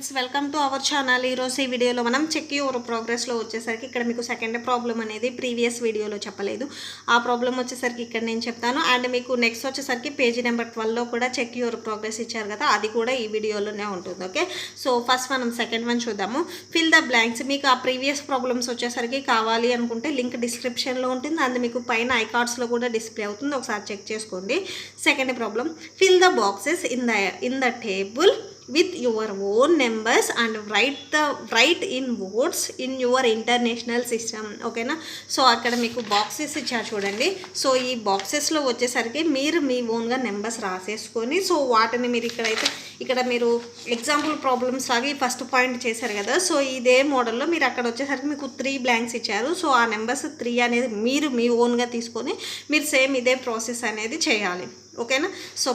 Friends, welcome to our channel. ఈరోజు ఈ వీడియోలో మనం చెక్ యువర్ ప్రోగ్రెస్లో వచ్చేసరికి ఇక్కడ మీకు సెకండ్ ప్రాబ్లం అనేది ప్రీవియస్ వీడియోలో చెప్పలేదు. ఆ ప్రాబ్లం వచ్చేసరికి ఇక్కడ నేను చెప్తాను. అండ్ మీకు నెక్స్ట్ వచ్చేసరికి పేజీ నెంబర్ 12లో కూడా చెక్ యువర్ ప్రోగ్రెస్ ఇచ్చారు కదా, అది కూడా ఈ వీడియోలోనే ఉంటుంది. ఓకే, సో ఫస్ట్ మనం సెకండ్ వన్ చూద్దాము. Fill the blanks. మీకు ఆ ప్రీవియస్ ప్రాబ్లమ్స్ వచ్చేసరికి కావాలి అనుకుంటే లింక్ డిస్క్రిప్షన్లో ఉంటుంది. అండ్ మీకు పైన ఐకార్డ్స్లో కూడా డిస్ప్లే అవుతుంది, ఒకసారి చెక్ చేసుకోండి. Second problem, fill the boxes in the table with your own numbers and write in words in your international system. ఓకేనా, సో అక్కడ మీకు బాక్సెస్ ఇచ్చారు చూడండి. సో ఈ బాక్సెస్లో వచ్చేసరికి మీరు మీ ఓన్గా నెంబర్స్ రాసేసుకొని, సో వాటిని మీరు ఇక్కడ మీరు ఎగ్జాంపుల్ ప్రాబ్లమ్స్ లాగా ఈ ఫస్ట్ పాయింట్ చేశారు కదా, సో ఇదే మోడల్లో మీరు అక్కడ వచ్చేసరికి మీకు 3 బ్లాంక్స్ ఇచ్చారు. సో ఆ నెంబర్స్ 3 అనేది మీరు మీ ఓన్గా తీసుకొని మీరు సేమ్ ఇదే ప్రాసెస్ అనేది చేయాలి. ఓకేనా, సో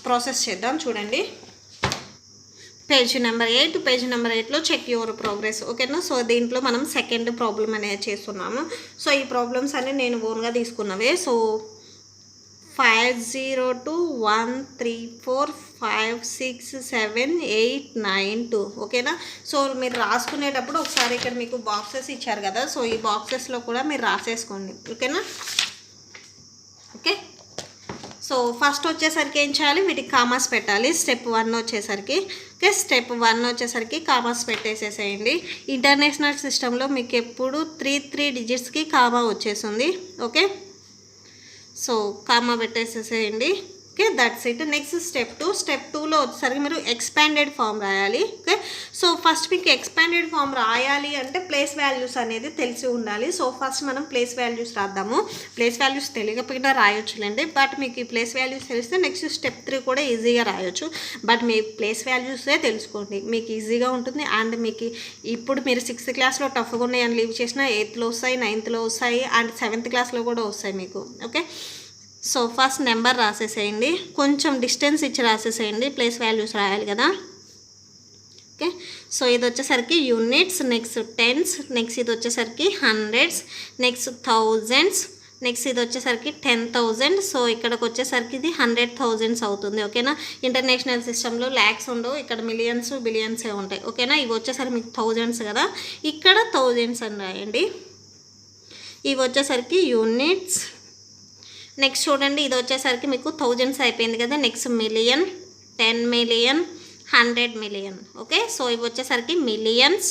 ప్రాసెస్ చేద్దాం. చూడండి, పేజ్ నెంబర్ 8లో చెక్ యువర్ ప్రోగ్రెస్. ఓకేనా, సో దీంట్లో మనం సెకండ్ ప్రాబ్లం అనేది చేస్తున్నాము. సో ఈ ప్రాబ్లమ్స్ అన్నీ నేను ఓన్గా తీసుకున్నవే. సో 502 1 3 4 5 6 7 8 9 2. ఓకేనా, సో మీరు రాసుకునేటప్పుడు ఒకసారి ఇక్కడ మీకు బాక్సెస్ ఇచ్చారు కదా, సో ఈ బాక్సెస్లో కూడా మీరు రాసేసుకోండి. ఓకేనా, ఓకే. సో ఫస్ట్ వచ్చేసరికి ఏం చేయాలి, వీటికి కామాస్ పెట్టాలి. స్టెప్ 1 వచ్చేసరికి స్టెప్ 1 వచ్చేసరికి కామాస్ పెట్టేసేసేయండి. ఇంటర్నేషనల్ సిస్టంలో మీకు ఎప్పుడు 3 డిజిట్స్కి కామా వచ్చేసింది. ఓకే, సో కామా పెట్టేసేసేయండి. Okay, that's it. Next step 2లో వచ్చేసరికి మీరు ఎక్స్పాండెడ్ ఫామ్ రాయాలి. ఓకే, సో ఫస్ట్ మీకు ఎక్స్పాండెడ్ ఫామ్ రాయాలి అంటే ప్లేస్ వాల్యూస్ అనేది తెలిసి ఉండాలి. సో ఫస్ట్ మనం ప్లేస్ వాల్యూస్ రాద్దాము. ప్లేస్ వాల్యూస్ తెలియకపోయినా రాయొచ్చులేండి, బట్ మీకు ఈ ప్లేస్ వాల్యూస్ తెలిస్తే నెక్స్ట్ స్టెప్ 3 కూడా ఈజీగా రాయొచ్చు. బట్ మీ ప్లేస్ వాల్యూసే తెలుసుకోండి, మీకు ఈజీగా ఉంటుంది. అండ్ మీకు ఇప్పుడు మీరు 6th క్లాస్లో టఫ్గా ఉన్నాయని లీవ్ చేసినా 8thలో వస్తాయి, 9thలో వస్తాయి, అండ్ 7th క్లాస్లో కూడా వస్తాయి మీకు. ఓకే, సో ఫస్ట్ నెంబర్ రాసేసేయండి, కొంచెం డిస్టెన్స్ ఇచ్చి రాసేసేయండి, ప్లేస్ వాల్యూస్ రాయాలి కదా. ఓకే, సో ఇది వచ్చేసరికి యూనిట్స్, నెక్స్ట్ టెన్స్, నెక్స్ట్ ఇది వచ్చేసరికి హండ్రెడ్స్, నెక్స్ట్ థౌజండ్స్, నెక్స్ట్ ఇది వచ్చేసరికి 10,000. సో ఇక్కడికి వచ్చేసరికి ఇది 100,000 అవుతుంది. ఓకేనా, ఇంటర్నేషనల్ సిస్టంలో ల్యాక్స్ ఉండవు, ఇక్కడ మిలియన్స్ బిలియన్సే ఉంటాయి. ఓకేనా, ఇవి వచ్చేసరికి మీకు థౌజండ్స్ కదా, ఇక్కడ థౌజండ్స్ అని రాయండి. ఇవి వచ్చేసరికి యూనిట్స్. నెక్స్ట్ చూడండి, ఇది వచ్చేసరికి మీకు థౌజండ్స్ అయిపోయింది కదా, next million, 10 million, 100 million. Okay, so ఇవి వచ్చేసరికి మిలియన్స్.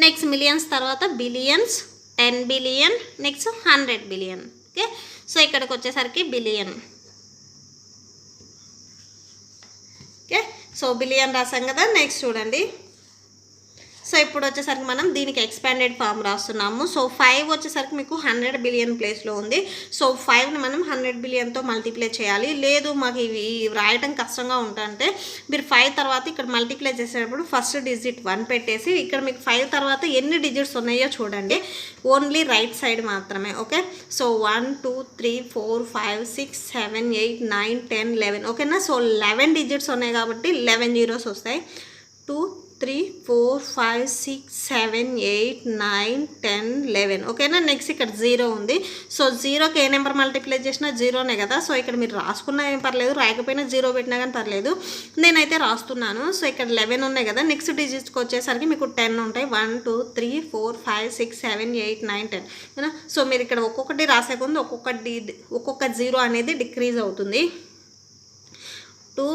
నెక్స్ట్ మిలియన్స్ తర్వాత billions, 10 billion, next 100 billion. Okay, so ఇక్కడికి వచ్చేసరికి బిలియన్. ఓకే, సో బిలియన్ రాసాం కదా. నెక్స్ట్ చూడండి, సో ఇప్పుడు వచ్చేసరికి మనం దీనికి ఎక్స్పాండెడ్ ఫామ్ రాస్తున్నాము. సో 5 వచ్చేసరికి మీకు 100 బిలియన్ ప్లేస్లో ఉంది. సో 5ని మనం 100 బిలియన్తో మల్టిప్లై చేయాలి. లేదు మాకు ఇవి రాయటం కష్టంగా ఉంటుంటే మీరు 5 తర్వాత ఇక్కడ మల్టిప్లై చేసేటప్పుడు ఫస్ట్ డిజిట్ 1 పెట్టేసి ఇక్కడ మీకు 5 తర్వాత ఎన్ని డిజిట్స్ ఉన్నాయో చూడండి, ఓన్లీ రైట్ సైడ్ మాత్రమే. Okay, so 1 2 3 4 5 6 7 8 9 10 11. ఓకేనా, సో 11 డిజిట్స్ ఉన్నాయి కాబట్టి 11 జీరోస్ వస్తాయి. 2 3 4 5 6 7 8 9 10 11. ఓకేనా, నెక్స్ట్ ఇక్కడ 0 ఉంది. సో 0కి ఏ నెంబర్ మల్టిప్లై చేసినా 0నే కదా. సో ఇక్కడ మీరు రాసుకున్నా ఏం పర్లేదు, రాయకపోయినా 0 పెట్టినా కానీ పర్లేదు, నేనైతే రాస్తున్నాను. సో ఇక్కడ 11 ఉన్నాయి కదా, నెక్స్ట్ డిజిట్స్కి వచ్చేసరికి మీకు 10 ఉంటాయి. 1 2 3 4 5 6 7 8 9 10. ఓకేనా, సో మీరు ఇక్కడ ఒక్కొక్కటి రాసే ముందు ఒక్కొక్క 0 అనేది డిక్రీజ్ అవుతుంది. 2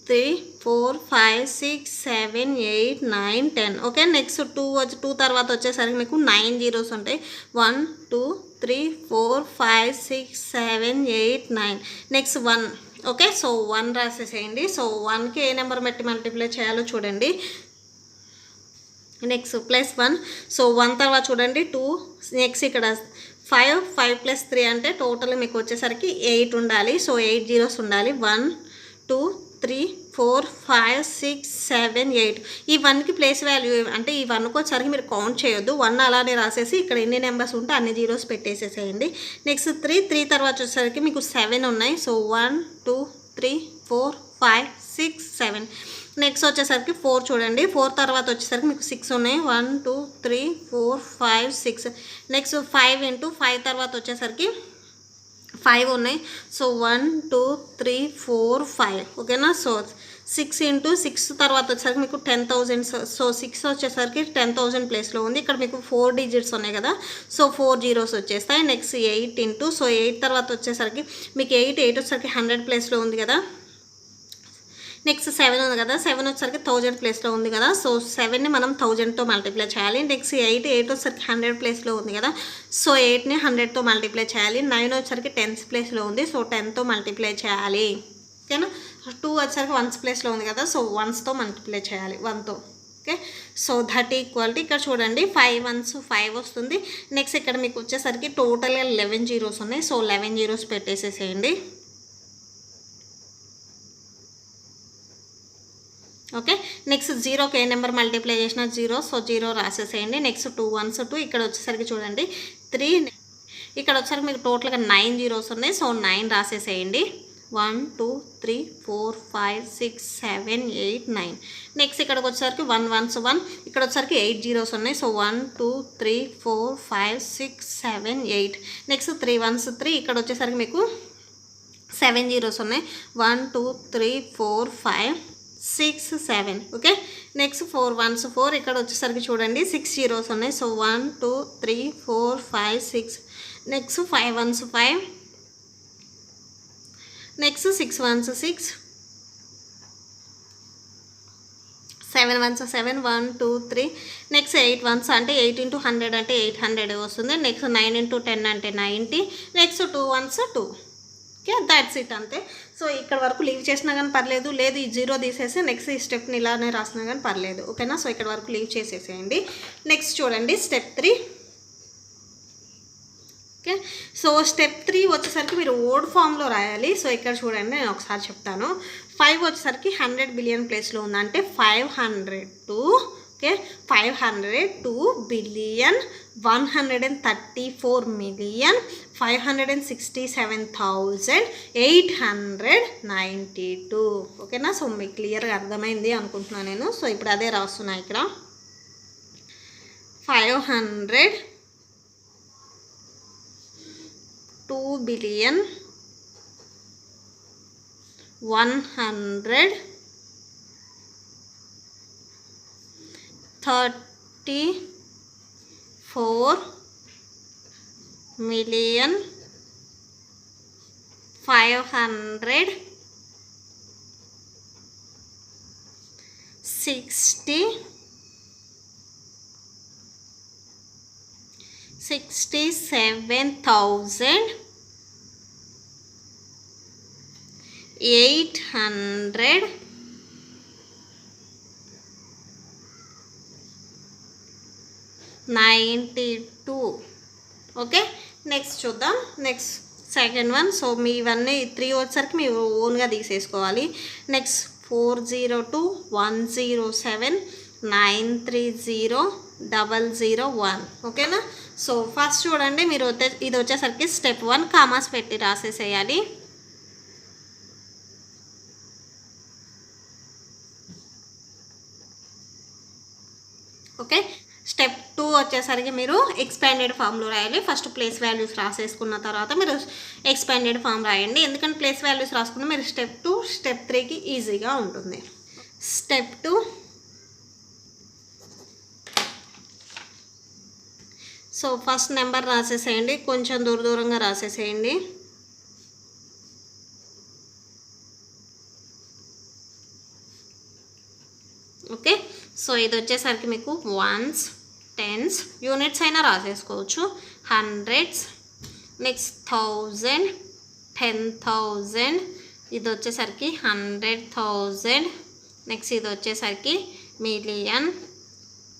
3 4 5 6 7 8 9 10. ఓకే, నెక్స్ట్ 2 తర్వాత వచ్చేసరికి మీకు 9 జీరోస్ ఉంటాయి. 1 2 3 4 5 6 7 8 9. నెక్స్ట్ 1. Okay, so 1 రాసేసేయండి. సో 1కి ఏ నెంబర్ పెట్టి మల్టిప్లై చేయాలో చూడండి. నెక్స్ట్ +1. సో 1 తర్వాత చూడండి 2. నెక్స్ట్ ఇక్కడ 5 + 3 అంటే టోటల్ మీకు వచ్చేసరికి 8 ఉండాలి. సో 8 జీరోస్ ఉండాలి. 1 2 3 4 5 6 7 8. ఈ 1కి ప్లేస్ వాల్యూ అంటే ఈ 1కి వచ్చేసరికి మీరు కౌంట్ చేయొద్దు, 1 అలానే రాసేసి ఇక్కడ ఎన్ని నెంబర్స్ ఉంటే అన్ని జీరోస్ పెట్టేసేసేయండి. నెక్స్ట్ 3 తర్వాత వచ్చేసరికి మీకు 7 ఉన్నాయి. సో 1 2 3 4 5 6 7. నెక్స్ట్ వచ్చేసరికి 4 చూడండి, 4 తర్వాత వచ్చేసరికి మీకు 6 ఉన్నాయి. 1 2 3 4 5 6. నెక్స్ట్ 5 × 5 తర్వాత వచ్చేసరికి 5 ఉన్నాయి. సో 1 2 3 4 5 ఓకేనా. సో 6 ఇంటూ 6 తర్వాత వచ్చేసరికి మీకు 10,000. సో 6 వచ్చేసరికి 10,000 ప్లేస్లో ఉంది. ఇక్కడ మీకు 4 డిజిట్స్ ఉన్నాయి కదా, సో 4 జీరోస్ వచ్చేస్తాయి. నెక్స్ట్ 8 ఇంటూ, సో 8 తర్వాత వచ్చేసరికి మీకు 8 వచ్చేసరికి 100 ప్లేస్లో ఉంది కదా. నెక్స్ట్ 7 ఉంది కదా, 7 వచ్చేసరికి 1000 ప్లేస్లో ఉంది కదా. సో 7ని మనం 1000తో మల్టిప్లై చేయాలి. నెక్స్ట్ 8 వచ్చేసరికి 100 ప్లేస్లో ఉంది కదా. సో 8ని 100తో మల్టిప్లై చేయాలి. 9 వచ్చేసరికి 10th ప్లేస్లో ఉంది. సో 10తో మల్టిప్లై చేయాలి. ఓకేనా. 2 వచ్చేసరికి 1st ప్లేస్లో ఉంది కదా, సో 1తో మల్టిప్లై చేయాలి 1తో. ఓకే. సో దట్ ఈక్వాలిటీ ఇక్కడ చూడండి 5 1s 5 వస్తుంది. నెక్స్ట్ ఇక్కడ మీకు వచ్చేసరికి టోటల్గా 11 జీరోస్ ఉన్నాయి. సో 11 జీరోస్ పెట్టేసేసేయండి. ఓకే. నెక్స్ట్ 0కి ఏ నెంబర్ మల్టిప్లై చేసినా 0, సో 0 రాసేసేయండి. నెక్స్ట్ 2 1s 2, ఇక్కడ వచ్చేసరికి చూడండి 3, ఇక్కడ వచ్చేసరికి మీకు టోటల్గా 9 జీరోస్ ఉన్నాయి. సో 9 రాసేసేయండి. 1 2 3 4 5 6 7 8 9. నెక్స్ట్ ఇక్కడికి వచ్చేసరికి 1 1s 1, ఇక్కడ వచ్చేసరికి 8 జీరోస్ ఉన్నాయి. సో 1 2 3 4 5 6 7 8. నెక్స్ట్ 3 1s 3, ఇక్కడ వచ్చేసరికి మీకు 7 జీరోస్ ఉన్నాయి. 1 2 3 4 5 6 7. ఓకే. నెక్స్ట్ 4 1s 4, ఇక్కడ వచ్చేసరికి చూడండి 6 జీరోస్ ఉన్నాయి. So 1 2 3 4 5 6. Next 5 1s 5, next 6 1s 6, 7 1s 7, 1 2 3. Next 8 1s అంటే 8 ఇంటూ 100 అంటే 800 వస్తుంది. నెక్స్ట్ 9 ఇంటూ 10 అంటే 90. Next 2 1s 2. Okay, that's it అంతే. సో ఇక్కడ వరకు లీవ్ చేసినా కానీ పర్లేదు, లేదు ఈ 0 తీసేసి నెక్స్ట్ ఈ స్టెప్ని ఇలానే రాసినా కానీ పర్లేదు. ఓకేనా. సో ఇక్కడ వరకు లీవ్ చేసేసేయండి. నెక్స్ట్ చూడండి స్టెప్ 3. ఓకే. సో స్టెప్ 3 వచ్చేసరికి మీరు ఓల్డ్ ఫామ్లో రాయాలి. సో ఇక్కడ చూడండి నేను ఒకసారి చెప్తాను. 5 వచ్చేసరికి 100 బిలియన్ ప్లేస్లో ఉంది, అంటే 502. ఓకే. 502 బిలియన్ 134,567,892. ఓకేనా. సో మీకు క్లియర్గా అర్థమైంది అనుకుంటున్నాను నేను. సో ఇప్పుడు అదే రాస్తున్నా ఇక్కడ. 502 బిలియన్ 1,67,892. ఓకే. నెక్స్ట్ చూద్దాం. Next second one. సో మీ ఇవన్నీ 3 వచ్చేసరికి మీరు ఓన్గా తీసేసుకోవాలి. నెక్స్ట్ 402 107 930 001. ఓకేనా. సో ఫస్ట్ చూడండి మీరు ఇది వచ్చేసరికి స్టెప్ 1 కామాస్ పెట్టి రాసేసేయాలి. ఓకే. స్టెప్ 2 వచ్చేసరికి మీరు ఎక్స్పాండెడ్ ఫామ్లో రాయాలి. ఫస్ట్ ప్లేస్ వాల్యూస్ రాసేసుకున్న తర్వాత మీరు ఎక్స్పాండెడ్ ఫామ్ రాయండి. ఎందుకంటే ప్లేస్ వాల్యూస్ రాసుకున్న మీరు స్టెప్ 2 స్టెప్ 3కి ఈజీగా ఉంటుంది. స్టెప్ 2. సో ఫస్ట్ నెంబర్ రాసేసేయండి, కొంచెం దూరంగా రాసేసేయండి. ఓకే. సో ఇది వచ్చేసరికి మీకు 1s 10s యూనిట్స్ అయినా రాసేసుకోవచ్చు. 100s, నెక్స్ట్ 1000 10,000, ఇది వచ్చేసరికి 100,000. నెక్స్ట్ ఇది వచ్చేసరికి మిలియన్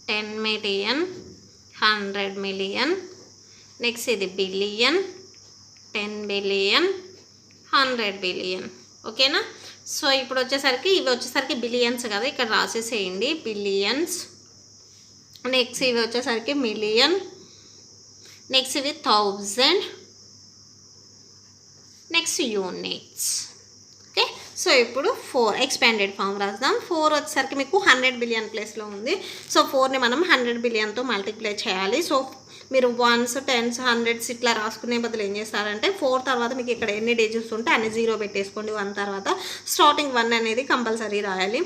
10 మిలియన్ 100 మిలియన్. నెక్స్ట్ ఇది బిలియన్ 10 బిలియన్ 100 బిలియన్. ఓకేనా. సో ఇప్పుడు వచ్చేసరికి ఇవి వచ్చేసరికి బిలియన్స్ కదా, ఇక్కడ రాసేసేయండి బిలియన్స్. నెక్స్ట్ ఇవి వచ్చేసరికి మిలియన్. నెక్స్ట్ ఇవి 1000. Next units. ఓకే. సో ఇప్పుడు 4 ఎక్స్పాండెడ్ ఫామ్ రాద్దాం. 4 వచ్చేసరికి మీకు 100 బిలియన్ ప్లేస్లో ఉంది. సో 4ని మనం 100 బిలియన్తో మల్టిప్లై చేయాలి. సో మీరు వన్స్, టెన్స్, హండ్రెడ్స్ ఇట్లా రాసుకునే బదులు ఏం చేస్తారంటే 4 తర్వాత మీకు ఇక్కడ ఎన్ని డిజిట్స్ ఉంటే అన్ని 0 పెట్టేసుకోండి. 1 తర్వాత స్టార్టింగ్ 1 అనేది కంపల్సరీ రాయాలి.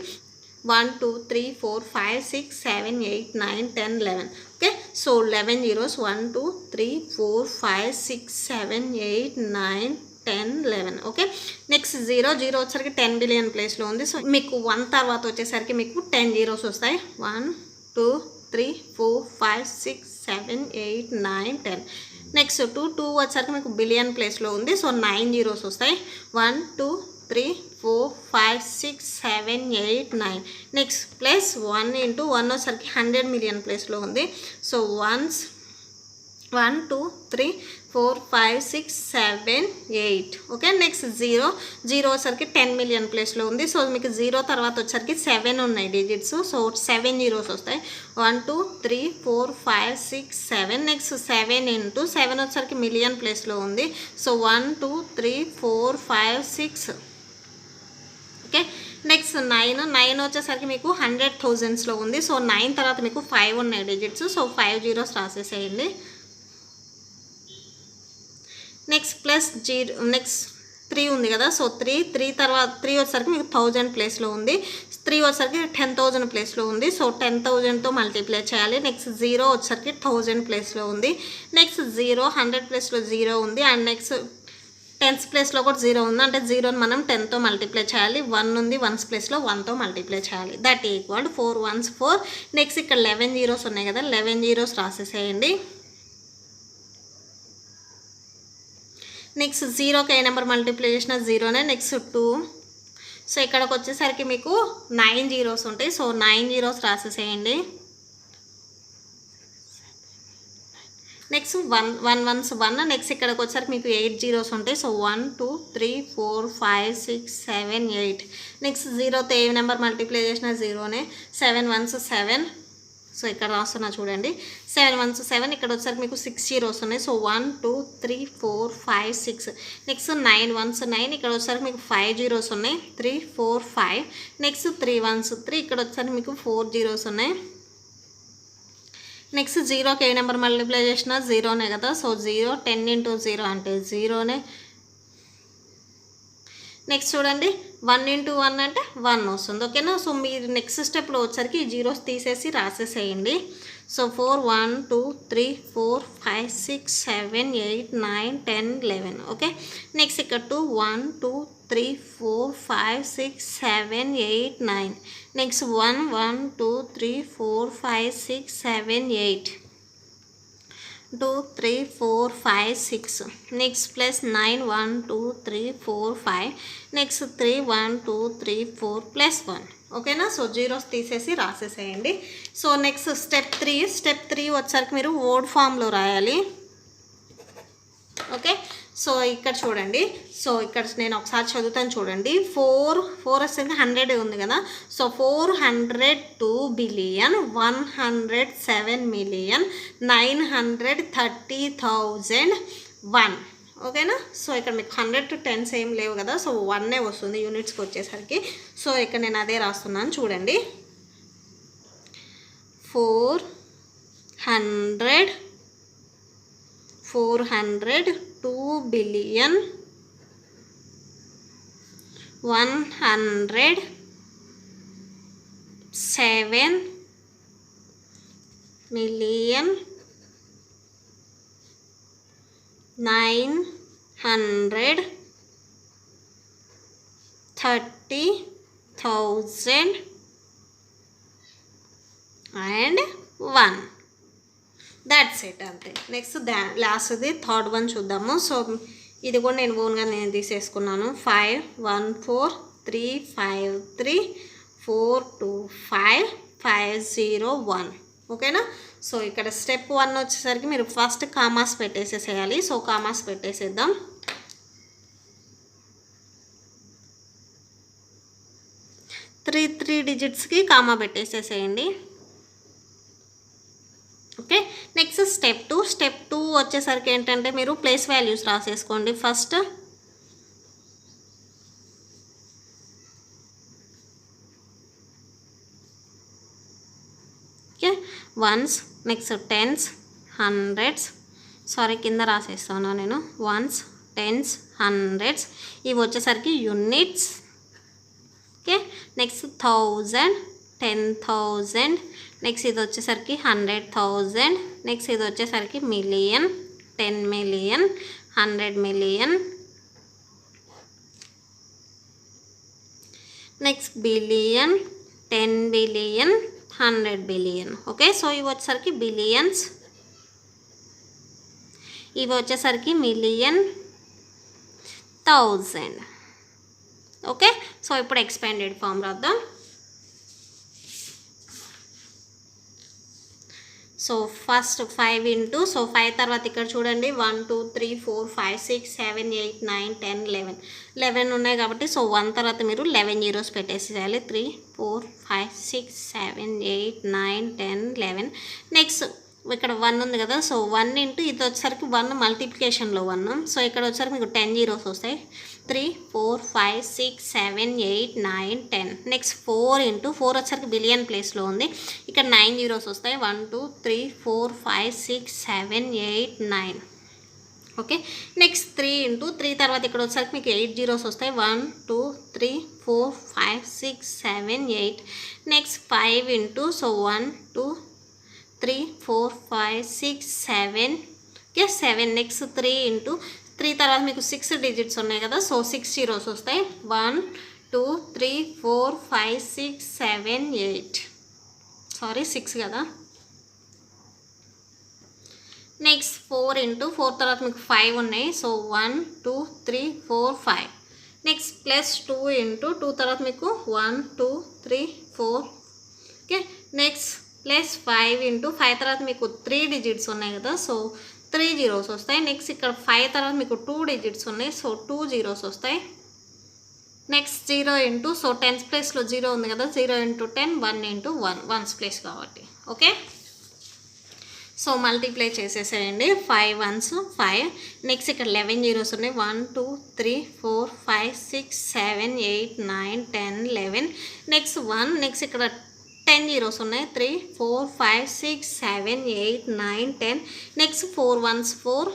1 2 3 4 5 6 7 8 9 10 11. Okay, so 11 zeros 1 2 3 4 5 6 7 8 9 10 11. Okay, next 0 వచ్చేసరికి 10 బిలియన్ ప్లేస్లో ఉంది. సో మీకు 1 తర్వాత వచ్చేసరికి మీకు 10 zeros వస్తాయి. 1 2 3 4 5 6 7 8 9 10. నెక్స్ట్ 2 వచ్చేసరికి మీకు బిలియన్ ప్లేస్లో ఉంది. సో 9 zeros వస్తాయి. 1 2 3 4 5 6 7 8 9. నెక్స్ట్ ప్లస్ 1 ఇంటూ 1 వచ్చేసరికి 100 మిలియన్ ప్లేస్లో ఉంది. సో 1 2 3 4 5 6 7 8. ఓకే, నెక్స్ట్ 0 వచ్చేసరికి 10 మిలియన్ ప్లేస్లో ఉంది. సో మీకు 0 తర్వాత వచ్చేసరికి 7 ఉన్నాయి డిజిట్స్. సో 7 zeros వస్తాయి. 1 2 3 4 5 6 7. నెక్స్ట్ 7 ఇంటూ 7 వచ్చేసరికి మిలియన్ ప్లేస్లో ఉంది. సో 1 2 3 4 5 6. ఓకే, నెక్స్ట్ 9 వచ్చేసరికి మీకు 100,000s ఉంది. సో 9 తర్వాత మీకు 5 ఉన్నాయి డిజిట్స్. సో 5 zeros రాసేసేయండి. నెక్స్ట్ ప్లస్ 0 నెక్స్ట్ 3 ఉంది కదా. సో 3 తర్వాత 3 వచ్చేసరికి మీకు 1000 ప్లేస్లో ఉంది. 3 వచ్చేసరికి 10,000 ప్లేస్లో ఉంది. సో 10,000తో మల్టిప్లై చేయాలి. నెక్స్ట్ 0 వచ్చేసరికి 1000 ప్లేస్లో ఉంది. నెక్స్ట్ 0 100 ప్లేస్లో 0 ఉంది. అండ్ నెక్స్ట్ 10s ప్లేస్లో కూడా 0 ఉంది. అంటే 0ని మనం 10తో మల్టిప్లై చేయాలి. 1 ఉంది 1s ప్లేస్లో 1తో మల్టిప్లై చేయాలి. That equal 4 1s 4. నెక్స్ట్ ఇక్కడ 11 zeros ఉన్నాయి కదా. 11 zeros రాసేసేయండి. నెక్స్ట్ 0కి ఏ నెంబర్ మల్టిప్లై చేసిన 0నే. నెక్స్ట్ 2. సో ఇక్కడికి వచ్చేసరికి మీకు 9 zeros ఉంటాయి. సో 9 zeros రాసేసేయండి. Next 1 1s 1. నెక్స్ట్ ఇక్కడికి వచ్చేసరికి మీకు 8 zeros ఉంటాయి. సో 1 2 3 4 5 6 7 8. నెక్స్ట్ 0తో ఏ నెంబర్ మల్టిప్లై చేసిన 0నే. 7 1s 7. సో ఇక్కడ రాస్తున్నా చూడండి. 7 1s 7. ఇక్కడ వచ్చేసరికి మీకు 6 zeros ఉన్నాయి. సో 1 2 3 4 5 6. Next 9 1s 9. ఇక్కడ వచ్చేసరికి మీకు 5 zeros ఉన్నాయి. 3 4 5. Next 3 1s 3. ఇక్కడ వచ్చేసరికి మీకు 4 zeros ఉన్నాయి. నెక్స్ట్ 0కి ఏ నెంబర్ మల్టిప్లై చేసిన 0నే కదా. సో 0 10 ఇంటూ 0 అంటే 0నే. నెక్స్ట్ చూడండి 1 ఇంటూ 1 అంటే 1 వస్తుంది. ఓకేనా. సో మీరు నెక్స్ట్ స్టెప్లో వచ్చరికి ఈ జీరోస్ తీసేసి రాసేసేయండి. సో 4 1 2 3 4 5 6 7 8 9 10 11. ఓకే, నెక్స్ట్ ఇక్కడ 2 1 2 3 4 5 6 7 8 9. Next 1 1 2 3 4 5 6 7 8. 2 3 4 5 6. Next plus 9 1 2 3 4 5. Next 3 1 2 3 4 plus 1. ఓకేనా. సో జీరోస్ తీసేసి రాసేసేయండి. సో నెక్స్ట్ స్టెప్ 3 వచ్చరికి మీరు వర్డ్ ఫామ్లో రాయాలి. ఓకే, సో ఇక్కడ చూడండి. సో ఇక్కడ నేను ఒకసారి చదువుతాను చూడండి. 4 వస్తుంది 100 ఉంది కదా. సో 402,107,930,001. ఓకేనా. సో ఇక్కడ మీకు 100 to 10s ఏం లేవు కదా. సో 1 వస్తుంది యూనిట్స్కి వచ్చేసరికి. సో ఇక్కడ నేను అదే రాస్తున్నాను చూడండి. 400,7,930,001. దట్స్ ఇట్ అంతే. నెక్స్ట్ లాస్ట్ది థర్డ్ వన్ చూద్దాము. సో ఇది కూడా నేను ఓన్గా తీసేసుకున్నాను. 5 1 4 3 5 3 4 2 5 5 0 1. ఓకేనా. సో ఇక్కడ స్టెప్ 1 వచ్చేసరికి మీరు ఫస్ట్ కామాస్ పెట్టేసేసేయాలి. సో కామాస్ పెట్టేసేద్దాం. త్రీ డిజిట్స్కి కామా పెట్టేసేసేయండి. ఓకే, నెక్స్ట్ స్టెప్ 2 వచ్చేసరికి ఏంటంటే మీరు ప్లేస్ వాల్యూస్ రాసేసుకోండి first. Okay, 1s, next 10s, hundreds, sorry కింద రాసేస్తాను నేను, వన్స్, టెన్స్, హండ్రెడ్స్, ఇవి వచ్చేసరికి యూనిట్స్. ఓకే, నెక్స్ట్ 1000, 10,000, నెక్స్ట్ ఇది వచ్చేసరికి 100,000, నెక్స్ట్ ఇది వచ్చేసరికి million, 10 million, 100 million, next billion, 10 billion, 100 billion. Okay, so ఇవి వచ్చేసరికి బిలియన్స్, ఇవి వచ్చేసరికి మిలియన్, 1000. ఓకే, సో ఇప్పుడు ఎక్స్పాండెడ్ ఫామ్ రాద్దాం. సో ఫస్ట్ 5 ఇంటూ, సో 5 తర్వాత ఇక్కడ చూడండి 1 2 3 4 5 6 7 8 9 10 11, 11 ఉన్నాయి కాబట్టి సో 1 తర్వాత మీరు 11 జీరోస్ పెట్టేసేయాలి. 3 4 5 6 7 8 9 10 11. నెక్స్ట్ ఇక్కడ 1 ఉంది కదా, సో 1 ఇంటూ ఇది వచ్చేసరికి 1 మల్టిప్లికేషన్లో 1, సో ఇక్కడ వచ్చేసరికి మీకు 10 జీరోస్ వస్తాయి. 3 4 5 6 7 8 9 10. నెక్స్ట్ 4 ఇంటూ 4 వచ్చేసరికి బిలియన్ ప్లేస్లో ఉంది, ఇక్కడ 9 జీరోస్ వస్తాయి. 1 2 3 4 5 6 7 8 9. ఓకే, నెక్స్ట్ 3 ఇంటూ 3 తర్వాత ఇక్కడ వచ్చేసరికి మీకు 8 జీరోస్ వస్తాయి. 1 2 3 4 5 6 7 8. Next 5 into, so 1 2 3 4 5 6 7, okay 7. Next 3 into 3 తర్వాత మీకు 6 డిజిట్స్ ఉన్నాయి కదా, సో 6 జీరోస్ వస్తాయి. 1 2 3 4 5 6 7 8, సారీ 6 కదా. నెక్స్ట్ 4 ఇంటూ 4 తర్వాత మీకు 5 ఉన్నాయి, సో 1 2 3 4 5. నెక్స్ట్ ప్లస్ 2 ఇంటూ 2 తర్వాత మీకు 1 2 3 4, ఓకే. నెక్స్ట్ ప్లస్ 5 ఇంటూ 5 తర్వాత మీకు 3 డిజిట్స్ ఉన్నాయి కదా, సో 3 జీరోస్ వస్తాయి. నెక్స్ట్ ఇక్కడ 5 తర్వాత మీకు 2 డిజిట్స్ ఉన్నాయి, సో 2 జీరోస్ వస్తాయి. నెక్స్ట్ 0 ఇంటూ, సో 10th ప్లేస్లో 0 ఉంది కదా, 0 ఇంటూ 10, 1 ఇంటూ 1, 1th ప్లేస్ కాబట్టి. ఓకే, సో మల్టిప్లై చేసేసేయండి. 5 1s 5. నెక్స్ట్ ఇక్కడ 11 జీరోస్ ఉన్నాయి. 1 2 3 4 5 6 7 8 9 10 11. నెక్స్ట్ 1. నెక్స్ట్ ఇక్కడ 10 జీరోస్ ఉన్నాయి. 3 4 5 6 7 8 9 10. Next 4 1s 4.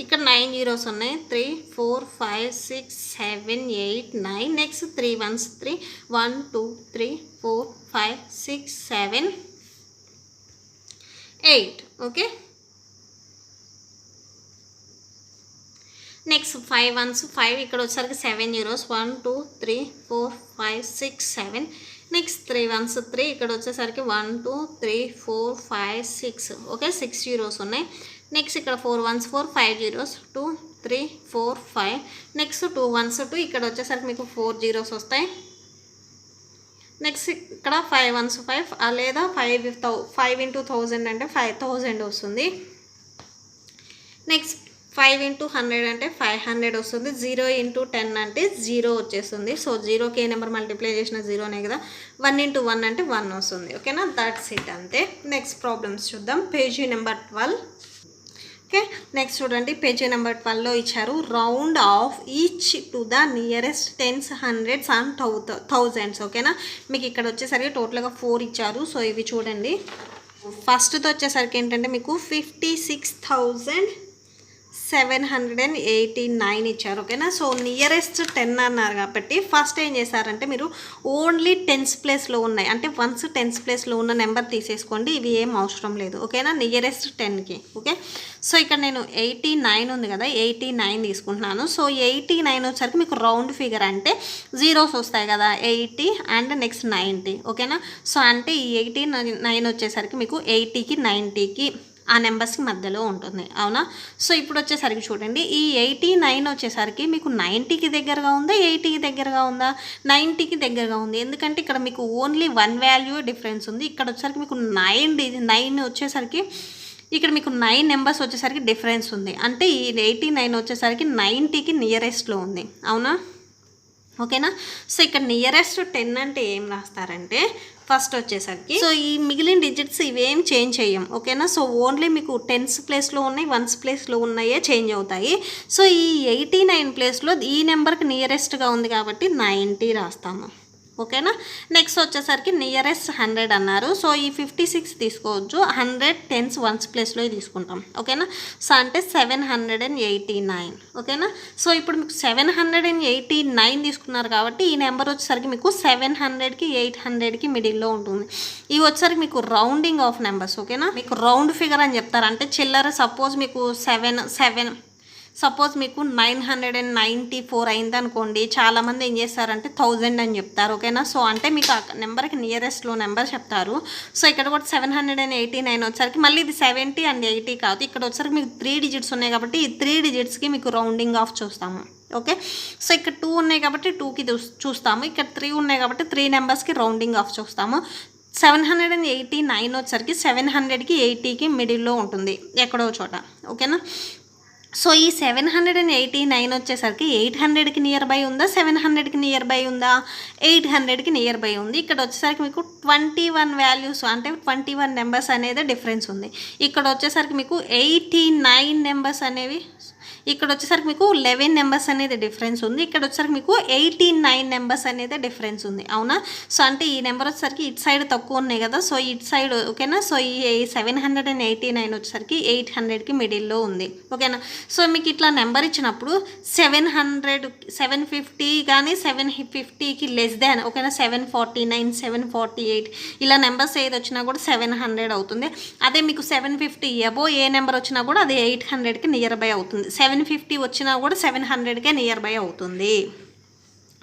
ఇక్కడ 9 జీరోస్ ఉన్నాయి. 3 4 5 6 7 8 9. Next 3 1s 3. 1 2 3 4 5 6 7 8. Okay, next 5 1s 5. ఇక్కడ వచ్చేసరికి 7 జీరోస్. 1 2 3 4 5 6 7. Next 3 1s 3. ఇక్కడ వచ్చేసరికి 1 2 3 4 5 6, ఓకే 6 జీరోస్ ఉన్నాయి. నెక్స్ట్ ఇక్కడ 4 1s 4, 5 జీరోస్. 2 3 4 5. Next 2 1s 2. ఇక్కడ వచ్చేసరికి మీకు 4 జీరోస్ వస్తాయి. నెక్స్ట్ ఇక్కడ 5 1s 5, లేదా 5 ఇంటూ 1000 అంటే 5000 వస్తుంది. నెక్స్ట్ 5 ఇంటూ 100 అంటే 500 వస్తుంది. 0 ఇంటూ 10 అంటే 0 వచ్చేస్తుంది. సో 0కి ఏ నెంబర్ మల్టిప్లై చేసిన 0నే కదా. 1 ఇంటూ 1 అంటే 1 వస్తుంది. ఓకేనా, దట్స్ ఇట్, అంతే. నెక్స్ట్ ప్రాబ్లమ్స్ చూద్దాం. Page number 12. ఓకే, నెక్స్ట్ చూడండి, పేజీ నెంబర్ 12లో ఇచ్చారు round off each to the nearest tens, hundreds and thousands. ఓకేనా, మీకు ఇక్కడ వచ్చేసరికి టోటల్గా 4 ఇచ్చారు. సో ఇవి చూడండి. ఫస్ట్తో వచ్చేసరికి ఏంటంటే మీకు 56,789 ఇచ్చారు. ఓకేనా, సో నియరెస్ట్ 10 అన్నారు కాబట్టి ఫస్ట్ ఏం చేశారంటే మీరు ఓన్లీ 10th ప్లేస్లో ఉన్నాయి అంటే వన్స్ 10th ప్లేస్లో ఉన్న నెంబర్ తీసేసుకోండి, ఇవి ఏం అవసరం లేదు. ఓకేనా, నియరెస్ట్ 10కి. ఓకే, సో ఇక్కడ నేను 89 ఉంది కదా, 89 తీసుకుంటున్నాను. సో 89 వచ్చేసరికి మీకు రౌండ్ ఫిగర్ అంటే జీరోస్ వస్తాయి కదా, 80 అండ్ నెక్స్ట్ 90. ఓకేనా, సో అంటే ఈ 89 వచ్చేసరికి మీకు 80కి 90కి ఆ నెంబర్స్కి మధ్యలో ఉంటుంది. అవునా, సో ఇప్పుడు వచ్చేసరికి చూడండి, ఈ 89 వచ్చేసరికి మీకు 90కి దగ్గరగా ఉందా, 80కి దగ్గరగా ఉందా? 90కి దగ్గరగా ఉంది. ఎందుకంటే ఇక్కడ మీకు ఓన్లీ 1 వాల్యూ డిఫరెన్స్ ఉంది. ఇక్కడ వచ్చేసరికి మీకు 9 వచ్చేసరికి ఇక్కడ మీకు 9 నెంబర్స్ వచ్చేసరికి డిఫరెన్స్ ఉంది. అంటే ఈ 89 వచ్చేసరికి 90కి నియరెస్ట్లో ఉంది. అవునా, ఓకేనా, సో ఇక్కడ నియరెస్ట్ 10 అంటే ఏం రాస్తారంటే ఫస్ట్ వచ్చేసరికి సో ఈ మిగిలిన డిజిట్స్ ఇవేం చేంజ్ చేయం. ఓకేనా, సో ఓన్లీ మీకు 10th ప్లేస్లో ఉన్నాయి, 1st ప్లేస్లో ఉన్నాయే చేంజ్ అవుతాయి. సో ఈ 89 ప్లేస్లో ఈ నెంబర్కి నియరెస్ట్గా ఉంది కాబట్టి 90 రాస్తాము. ఓకేనా. నెక్స్ట్ వచ్చేసరికి నియరెస్ట్ 100 అన్నారు. సో ఈ 56 తీసుకోవచ్చు, 100 10s 1s ప్లేస్లో తీసుకుంటాం. ఓకేనా. సో అంటే 789. ఓకేనా. సో ఇప్పుడు మీకు 789 తీసుకున్నారు కాబట్టి ఈ నెంబర్ వచ్చేసరికి మీకు 700కి 800కి మిడిల్లో ఉంటుంది. ఇవి వచ్చేసరికి మీకు రౌండింగ్ ఆఫ్ నెంబర్స్. ఓకేనా. మీకు రౌండ్ ఫిగర్ అని చెప్తారు, అంటే చిల్లర సపోజ్ మీకు 7 సపోజ్ మీకు 994 అయింది అనుకోండి, చాలామంది ఏం చేస్తారంటే 1000 అని చెప్తారు. ఓకేనా. సో అంటే మీకు ఆ నెంబర్కి నియరెస్ట్లో నెంబర్ చెప్తారు. సో ఇక్కడ కూడా 789 వచ్చేసరికి మళ్ళీ ఇది 70 అండ్ 80 కాదు, ఇక్కడ వచ్చేసరికి మీకు 3 డిజిట్స్ ఉన్నాయి కాబట్టి ఈ 3 డిజిట్స్కి మీకు రౌండింగ్ ఆఫ్ చూస్తాము. ఓకే. సో ఇక్కడ 2 ఉన్నాయి కాబట్టి 2కి చూస్తాము, ఇక్కడ 3 ఉన్నాయి కాబట్టి 3 నెంబర్స్కి రౌండింగ్ ఆఫ్ చూస్తాము. 789 వచ్చేసరికి 700కి 80కి మిడిల్లో ఉంటుంది ఎక్కడో చోట. ఓకేనా. సో ఈ 789 వచ్చేసరికి 800కి నియర్ బై ఉందా, 700కి నియర్ బై ఉందా, 800కి నియర్ బై ఉంది. ఇక్కడ వచ్చేసరికి మీకు 21 వాల్యూస్ అంటే 21 నెంబర్స్ అనేది డిఫరెన్స్ ఉంది. ఇక్కడ వచ్చేసరికి మీకు 89 నెంబర్స్ అనేవి, ఇక్కడ వచ్చేసరికి మీకు 11 నెంబర్స్ అనేది డిఫరెన్స్ ఉంది. ఇక్కడ వచ్చేసరికి మీకు 89 నెంబర్స్ అనేది డిఫరెన్స్ ఉంది. అవునా. సో అంటే ఈ నెంబర్ వచ్చేసరికి ఇటు సైడ్ తక్కువ ఉన్నాయి కదా, సో ఇటు సైడ్. ఓకేనా. సో ఈ 789 వచ్చేసరికి 800కి మిడిల్లో ఉంది. ఓకేనా. సో మీకు ఇట్లా నెంబర్ ఇచ్చినప్పుడు 700 750 కానీ 750కి లెస్ దాన్, ఓకేనా, 749 748 ఇలా నెంబర్స్ ఏది వచ్చినా కూడా 700 అవుతుంది. అదే మీకు 750 అబో ఏ నెంబర్ వచ్చినా కూడా అది 800కి నియర్ బై అవుతుంది. 750 వచ్చినా కూడా 700కే నియర్ బై అవుతుంది.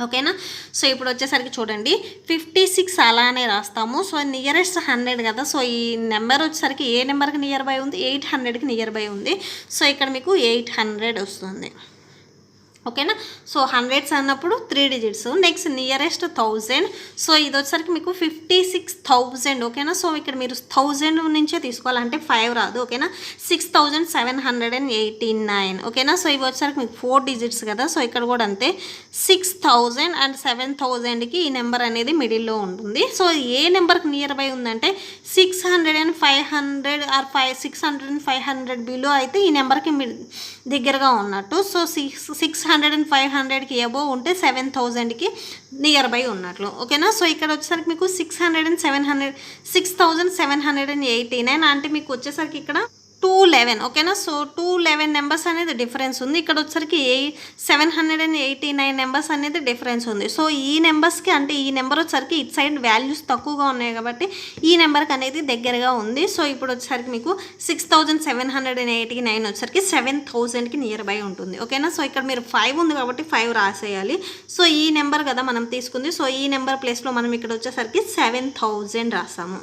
ఓకేనా. సో ఇప్పుడు వచ్చేసరికి చూడండి 56 అలానే రాస్తాము. సో నియరెస్ట్ 100 కదా, సో ఈ నెంబర్ వచ్చేసరికి ఏ నెంబర్కి నియర్ బై ఉంది, 800కి నియర్ బై ఉంది. సో ఇక్కడ మీకు 800 వస్తుంది. ఓకేనా. సో 100s అన్నప్పుడు 3 డిజిట్స్. Next nearest 1000. సో ఇది వచ్చేసరికి మీకు 56,000. ఓకేనా. సో ఇక్కడ మీరు 1000 నుంచే తీసుకోవాలంటే 5 రాదు. ఓకేనా. 6789. ఓకేనా. సో ఇవి వచ్చేసరికి మీకు 4 డిజిట్స్ కదా, సో ఇక్కడ కూడా అంతే 6000 అండ్ 7000కి ఈ నెంబర్ అనేది మిడిల్లో ఉంటుంది. సో ఏ నెంబర్కి నియర్ బై ఉందంటే 600 and 500 ఆర్ 600 and 500 బిలో అయితే ఈ నెంబర్కి దగ్గరగా ఉన్నట్టు. సో 600 and 500కి అబోవ్ ఉంటే 7000కి నియర్ బై ఉన్నట్లు. ఓకేనా. సో ఇక్కడ వచ్చేసరికి మీకు 600 and 700 6789 అంటే మీకు వచ్చేసరికి ఇక్కడ 211. ఓకేనా. సో 211 నెంబర్స్ అనేది డిఫరెన్స్ ఉంది. ఇక్కడ వచ్చేసరికి 789 నెంబర్స్ అనేది డిఫరెన్స్ ఉంది. సో ఈ నెంబర్స్కి అంటే ఈ నెంబర్ వచ్చేసరికి ఇటు సైడ్ వాల్యూస్ తక్కువగా ఉన్నాయి కాబట్టి ఈ నెంబర్కి అనేది దగ్గరగా ఉంది. సో ఇప్పుడు వచ్చేసరికి మీకు 6789 వచ్చేసరికి 7000కి నియర్ బై ఉంటుంది. ఓకేనా. సో ఇక్కడ మీరు 5 ఉంది కాబట్టి 5 రాసేయాలి. సో ఈ నెంబర్ కదా మనం తీసుకుంది, సో ఈ నెంబర్ ప్లేస్లో మనం ఇక్కడ వచ్చేసరికి 7000 రాస్తాము.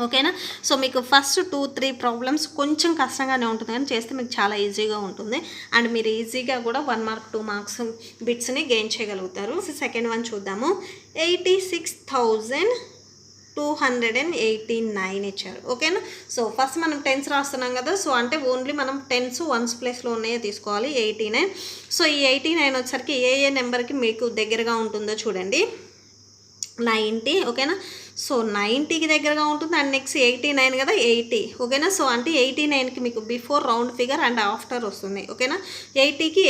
ఓకేనా. సో మీకు ఫస్ట్ 2-3 ప్రాబ్లమ్స్ కొంచెం కష్టంగానే ఉంటుంది, కానీ చేస్తే మీకు చాలా ఈజీగా ఉంటుంది అండ్ మీరు ఈజీగా కూడా 1 మార్క్ 2 మార్క్స్ బిట్స్ని గెయిన్ చేయగలుగుతారు. సెకండ్ వన్ చూద్దాము. 86,289 ఇచ్చారు. ఓకేనా. సో ఫస్ట్ మనం 10s రాస్తున్నాం కదా, సో అంటే ఓన్లీ మనం 10s 1s ప్లేస్లో ఉన్నాయో తీసుకోవాలి. 89. సో ఈ 89 వచ్చేసరికి ఏ నెంబర్కి మీకు దగ్గరగా ఉంటుందో చూడండి. 90. ఓకేనా. సో 90కి దగ్గరగా ఉంటుంది అండ్ నెక్స్ట్ 89 కదా, 80. ఓకేనా. సో అంటే 89కి మీకు before round figure and after వస్తుంది. ఓకేనా. 80కి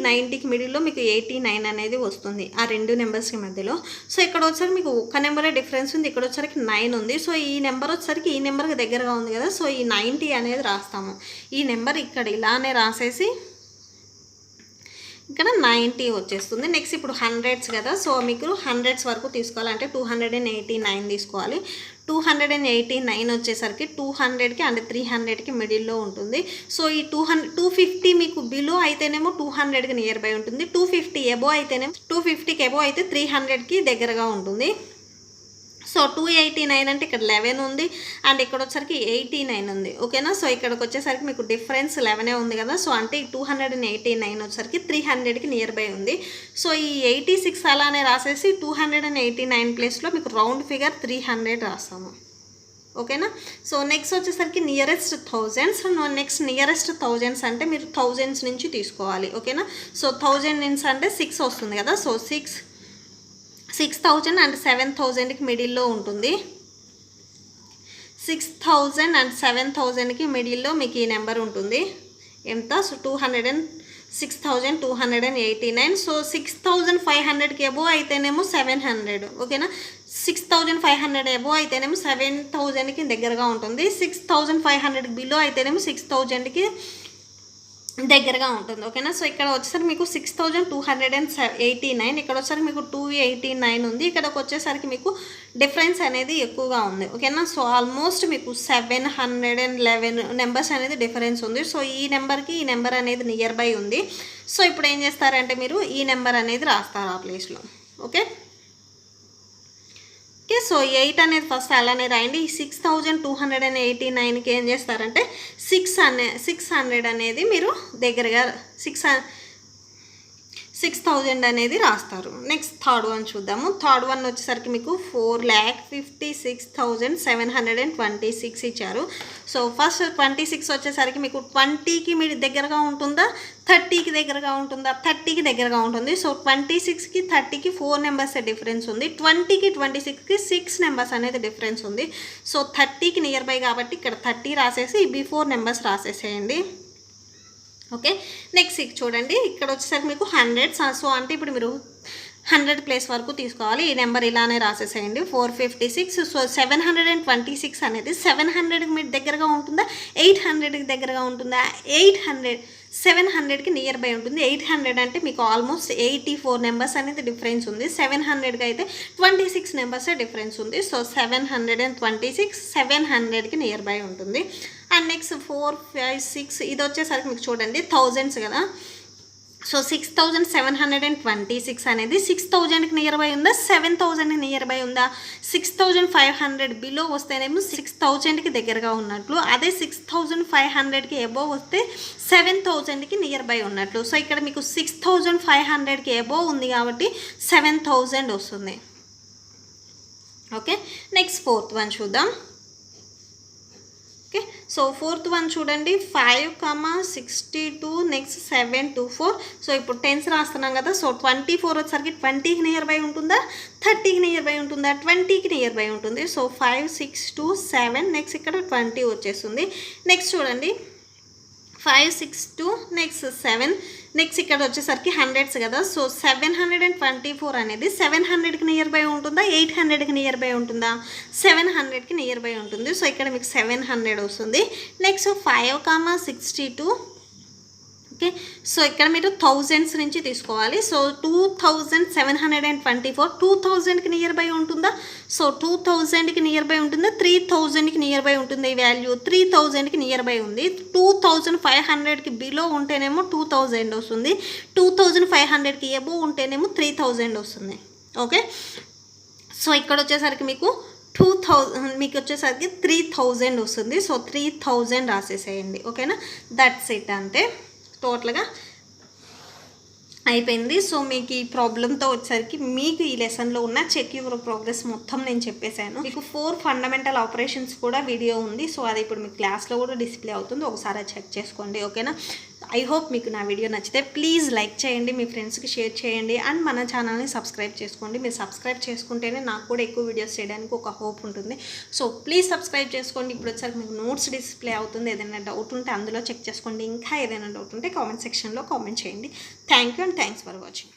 90కి మిడిల్లో మీకు 89 అనేది వస్తుంది ఆ రెండు నెంబర్స్కి మధ్యలో. సో ఇక్కడ వచ్చేసరికి మీకు ఒక్క నెంబరే డిఫరెన్స్ ఉంది, ఇక్కడ వచ్చేసరికి 9 ఉంది. సో ఈ నెంబర్ వచ్చేసరికి ఈ నెంబర్కి దగ్గరగా ఉంది కదా, సో ఈ 90 అనేది రాస్తాము. ఈ నెంబర్ ఇక్కడ ఇలానే రాసేసి ఇక్కడ 90 వచ్చేస్తుంది. నెక్స్ట్ ఇప్పుడు 100s కదా, సో మీకు 100s వరకు తీసుకోవాలంటే 289 తీసుకోవాలి. 289 వచ్చేసరికి 200కి అండ్ 300కి మిడిల్లో ఉంటుంది. సో ఈ 250 మీకు బిలో అయితేనేమో 200కి నియర్ బై ఉంటుంది, 250 ఎబో అయితేనేమో 250కి ఎబో అయితే 300కి దగ్గరగా ఉంటుంది. సో 289 అంటే ఇక్కడ 11 ఉంది అండ్ ఇక్కడ వచ్చేసరికి 89 ఉంది. ఓకేనా. సో ఇక్కడికి వచ్చేసరికి మీకు డిఫరెన్స్ 11 ఉంది కదా, సో అంటే 289 వచ్చేసరికి 300కి నియర్ బై ఉంది. సో ఈ 86 అలానే రాసేసి 289 ప్లేస్లో మీకు రౌండ్ ఫిగర్ 300 రాస్తాము. ఓకేనా. సో నెక్స్ట్ వచ్చేసరికి nearest 1000s. Next nearest 1000s అంటే మీరు 1000s నుంచి తీసుకోవాలి. ఓకేనా. సో 1000 నుంచి అంటే 6 వస్తుంది కదా, సో 6000 అండ్ 7000కి మిడిల్లో ఉంటుంది. 6000 అండ్ 7000కి మిడిల్లో మీకు ఈ నెంబర్ ఉంటుంది. ఎంత? సో 6289. సో 6500కి అబోవ్ అయితేనేమో 700, ఓకేనా. 6500 అబోవ్ అయితేనేమో 7000కి దగ్గరగా ఉంటుంది. 6500కి బిలో అయితేనేమో 6000కి దగ్గరగా ఉంటుంది, ఓకేనా. సో ఇక్కడ వచ్చేసరికి మీకు 6289, ఇక్కడ వచ్చేసరికి మీకు 289 ఉంది. ఇక్కడికి వచ్చేసరికి మీకు డిఫరెన్స్ అనేది ఎక్కువగా ఉంది, ఓకేనా. సో ఆల్మోస్ట్ మీకు 711 నెంబర్స్ అనేది డిఫరెన్స్ ఉంది. సో ఈ నెంబర్కి ఈ నెంబర్ అనేది నియర్ బై ఉంది. సో ఇప్పుడు ఏం చేస్తారంటే మీరు ఈ నెంబర్ అనేది రాస్తారు ఆ ప్లేస్లో, ఓకే. ఓకే, సో 8 అనేది ఫస్ట్ అలానే రాయండి. 6289కి ఏం చేస్తారంటే 600 అనేది మీరు దగ్గరగా 6000 అనేది రాస్తారు. నెక్స్ట్ థర్డ్ వన్ చూద్దాము. థర్డ్ వన్ వచ్చేసరికి మీకు 4,56,726 ఇచ్చారు. సో ఫస్ట్ 26 వచ్చేసరికి మీకు 20కి మీరు దగ్గరగా ఉంటుందా, 30కి దగ్గరగా ఉంటుందా? 30కి దగ్గరగా ఉంటుంది. సో 26కి 30కి 4 నెంబర్స్ డిఫరెన్స్ ఉంది. 20కి 26కి 6 నెంబర్స్ అనేది డిఫరెన్స్ ఉంది. సో 30కి నియర్ బై కాబట్టి ఇక్కడ 30 రాసేసి బిఫోర్ నెంబర్స్ రాసేసేయండి, ఓకే. నెక్స్ట్ చూడండి, ఇక్కడ వచ్చేసరికి మీకు 100. సో అంటే ఇప్పుడు మీరు 100 ప్లేస్ వరకు తీసుకోవాలి. ఈ నెంబర్ ఇలానే రాసేసేయండి, 456. సో 726 అనేది 700కి మీరు దగ్గరగా ఉంటుందా, 800కి దగ్గరగా ఉంటుందా? 700కి నియర్ బై ఉంటుంది. 800 అంటే మీకు ఆల్మోస్ట్ 84 నెంబర్స్ అనేది డిఫరెన్స్ ఉంది. 700కి అయితే 26 నెంబర్సే డిఫరెన్స్ ఉంది. సో 726 700కి నియర్ బై ఉంటుంది. అండ్ నెక్స్ట్ 4, 5, 6 ఇది వచ్చేసరికి మీకు చూడండి థౌజండ్స్ కదా. సో 6726 అనేది 6000కి నియర్ బై ఉందా, 7000కి నియర్ బై ఉందా? 6500 బిలో వస్తేనేమో 6000కి దగ్గరగా ఉన్నట్లు, అదే 6500కి అబోవ్ వస్తే 7000కి నియర్ బై ఉన్నట్లు. సో ఇక్కడ మీకు 6500కి అబోవ్ ఉంది కాబట్టి 7000 వస్తుంది, ఓకే. నెక్స్ట్ ఫోర్త్ వన్ చూద్దాం, ఓకే. సో ఫోర్త్ వన్ చూడండి 5,62, నెక్స్ట్ 724. సో ఇప్పుడు 10s రాస్తున్నాం కదా. సో 24 వచ్చేసరికి 20కి నియర్ బై ఉంటుందా, 30కి నియర్ బై ఉంటుందా? 20కి నియర్ బై ఉంటుంది. సో 5, 6, 2, 7, నెక్స్ట్ ఇక్కడ 20 వచ్చేస్తుంది. నెక్స్ట్ చూడండి 5, 6, 2, నెక్స్ట్ 7, నెక్స్ట్ ఇక్కడ వచ్చేసరికి 100s కదా. సో 724 అనేది 700కి నియర్ బై ఉంటుందా, 800కి నియర్ బై ఉంటుందా? 700కి నియర్ బై ఉంటుంది. సో ఇక్కడ మీకు 700 వస్తుంది. Next 5,62, okay. సో ఇక్కడ మీరు థౌజండ్స్ నుంచి తీసుకోవాలి. సో 2724 2000కి నియర్ బై ఉంటుందా? సో 2000కి నియర్ బై ఉంటుందా, 3000కి నియర్ బై ఉంటుంది. ఈ వాల్యూ 3000కి నియర్ బై ఉంది. 2500కి బిలో ఉంటేనేమో 2000 వస్తుంది, 2500కి ఎబోవ్ ఉంటేనేమో 3000 వస్తుంది, ఓకే. సో ఇక్కడ వచ్చేసరికి మీకు 2000 మీకు వచ్చేసరికి 3000 వస్తుంది. సో 3000 రాసేసేయండి, ఓకేనా. దట్స్ ఇట్, అంతే టోటల్గా అయిపోయింది. సో మీకు ఈ ప్రాబ్లంతో వచ్చేసరికి మీకు ఈ లెసన్లో ఉన్న చెక్ యువర్ ప్రోగ్రెస్ మొత్తం నేను చెప్పేశాను. మీకు 4 ఫండమెంటల్ ఆపరేషన్స్ కూడా వీడియో ఉంది. సో అది ఇప్పుడు మీ క్లాస్లో కూడా డిస్ప్లే అవుతుంది, ఒకసారి చెక్ చేసుకోండి, ఓకేనా. ఐ హోప్ మీకు నా వీడియో నచ్చితే ప్లీజ్ లైక్ చేయండి, మీ ఫ్రెండ్స్కి షేర్ చేయండి, అండ్ మన ఛానల్ని సబ్స్క్రైబ్ చేసుకోండి. మీరు సబ్స్క్రైబ్ చేసుకుంటేనే నాకు కూడా ఎక్కువ వీడియోస్ చేయడానికి ఒక హోప్ ఉంటుంది. సో ప్లీజ్ సబ్స్క్రైబ్ చేసుకోండి. ఇప్పుడు వచ్చేసరికి మీకు నోట్స్ డిస్ప్లే అవుతుంది. ఏదైనా డౌట్ ఉంటే అందులో చెక్ చేసుకోండి. ఇంకా ఏదైనా డౌట్ ఉంటే కామెంట్ సెక్షన్లో కామెంట్ చేయండి. Thank you and thanks for watching.